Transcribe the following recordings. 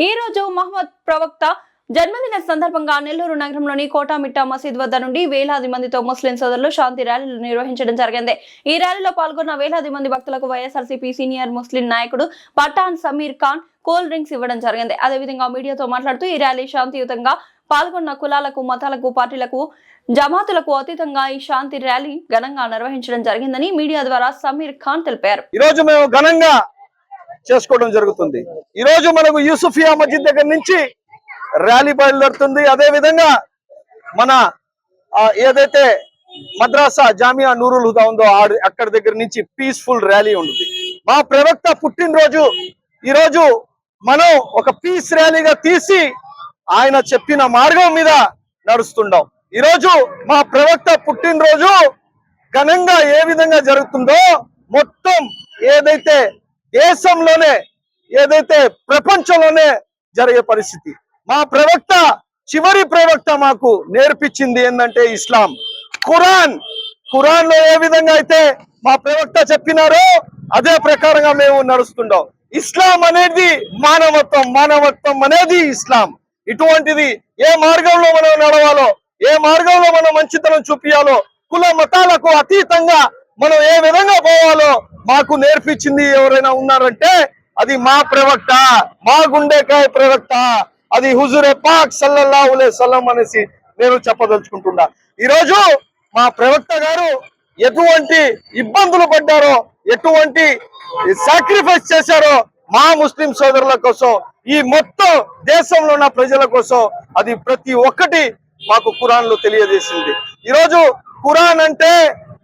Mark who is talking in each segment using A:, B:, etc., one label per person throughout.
A: ఈ రోజు మహమ్మద్ ప్రవక్త జన్మదిన సందర్భంగా నెల్లూరు నగరంలోని కోటామిట్టా మసీద్ వద్ద నుండి వేలాది మందితో ముస్లిం సోదరులు శాంతి ర్యాలీలు నిర్వహించడం జరిగింది. ఈ ర్యాలీలో పాల్గొన్న వేలాది మంది భక్తులకు వైఎస్ఆర్సీపీ సీనియర్ ముస్లిం నాయకుడు పఠాన్ సమీర్ ఖాన్ కూల్ డ్రింక్స్ ఇవ్వడం జరిగింది. అదేవిధంగా మీడియాతో మాట్లాడుతూ ఈ ర్యాలీ శాంతియుతంగా పాల్గొన్న కులాలకు, మతాలకు, పార్టీలకు, జమాతులకు అతీతంగా ఈ శాంతి ర్యాలీ ఘనంగా నిర్వహించడం జరిగిందని మీడియా ద్వారా సమీర్ ఖాన్ తెలిపారు.
B: ఈ రోజు మేము ఘనంగా చేసుకోవడం జరుగుతుంది. ఈ రోజు మనకు యూసుఫియా మస్జిద్ దగ్గర నుంచి ర్యాలీ బయలుదేరుతుంది. అదే విధంగా మన ఏదైతే మద్రాసా జామియా నూరుల్ హుదా ఉందో అక్కడి దగ్గర నుంచి పీస్ఫుల్ ర్యాలీ ఉంటుంది. మా ప్రవక్త పుట్టినరోజు ఈ రోజు మనం ఒక పీస్ ర్యాలీగా తీసి ఆయన చెప్పిన మార్గం మీద నడుస్తుంటాం. ఈ రోజు మా ప్రవక్త పుట్టినరోజు ఘనంగా ఏ విధంగా జరుగుతుందో మొత్తం ఏదైతే దేశంలోనే ఏదైతే ప్రపంచంలోనే జరిగే పరిస్థితి. మా ప్రవక్త చివరి ప్రవక్త మాకు నేర్పించింది ఏంటంటే ఇస్లాం, ఖురాన్ లో ఏ విధంగా అయితే మా ప్రవక్త చెప్పినారో అదే ప్రకారంగా మేము నడుస్తుంటాం. ఇస్లాం అనేది మానవత్వం అనేది ఇస్లాం. ఇటువంటిది ఏ మార్గంలో మనం నడవాలో, ఏ మార్గంలో మనం మంచితనం చూపించాలో, కుల మతాలకు అతీతంగా మనం ఏ విధంగా పోవాలో మాకు నేర్పించింది ఎవరైనా ఉన్నారంటే అది మా ప్రవక్త, మా గుండెకాయ ప్రవక్త, అది హుజూరే పాక్ సల్లల్లాహు అలైహి వసల్లం అనేసి నేను చెప్పదలుచుకుంటున్నా. ఈరోజు మా ప్రవక్త గారు ఎటువంటి ఇబ్బందులు పడ్డారో, ఎటువంటి సాక్రిఫైస్ చేశారో మా ముస్లిం సోదరుల కోసం, ఈ మొత్తం దేశంలో ఉన్న ప్రజల కోసం అది ప్రతి ఒక్కటి మాకు ఖురాన్ లో తెలియజేసింది. ఈరోజు ఖురాన్ అంటే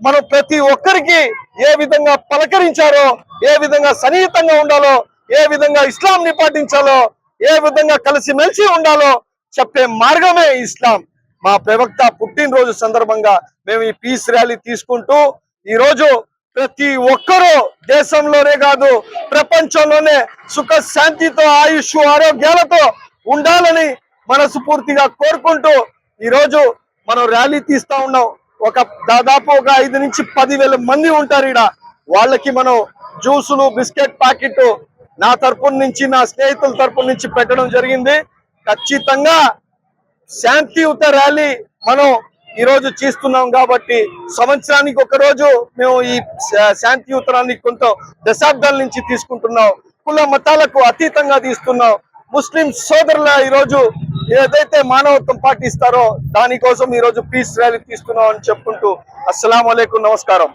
B: మనం ప్రతి ఒక్కరికి ఏ విధంగా పలకరించారో, ఏ విధంగా సన్నిహితంగా ఉండాలో, ఏ విధంగా ఇస్లాం ని పాటించాలో, ఏ విధంగా కలిసిమెలిసి ఉండాలో చెప్పే మార్గమే ఇస్లాం. మా ప్రవక్త పుట్టినరోజు సందర్భంగా మేము ఈ పీస్ ర్యాలీ తీసుకుంటూ ఈ రోజు ప్రతి ఒక్కరూ దేశంలోనే కాదు ప్రపంచంలోనే సుఖ శాంతితో, ఆయుష్, ఆరోగ్యాలతో ఉండాలని మనస్ఫూర్తిగా కోరుకుంటూ ఈ రోజు మనం ర్యాలీ తీస్తా ఉన్నాం. దాదాపు ఒక 5 నుంచి 10,000 మంది ఉంటారు ఈడ. వాళ్ళకి మనం జ్యూసులు, బిస్కెట్ ప్యాకెట్ నా తరపు నుంచి, నా స్నేహితుల తరపు నుంచి పెట్టడం జరిగింది. ఖచ్చితంగా శాంతియుత ర్యాలీ మనం ఈ రోజు చేస్తున్నాం కాబట్టి సంవత్సరానికి ఒక రోజు మేము ఈ శాంతియుతాన్ని కొంత దశాబ్దాల నుంచి తీసుకుంటున్నాం. కుల మతాలకు అతీతంగా తీస్తున్నాం. ముస్లిం సోదరుల ఈరోజు ఏదైతే మానవత్వం పాటిస్తారో దానికోసం ఈరోజు పీస్ ర్యాలీ తీస్తున్నాం అని చెప్పుకుంటూ అస్సలాము అలైకుం, నమస్కారం.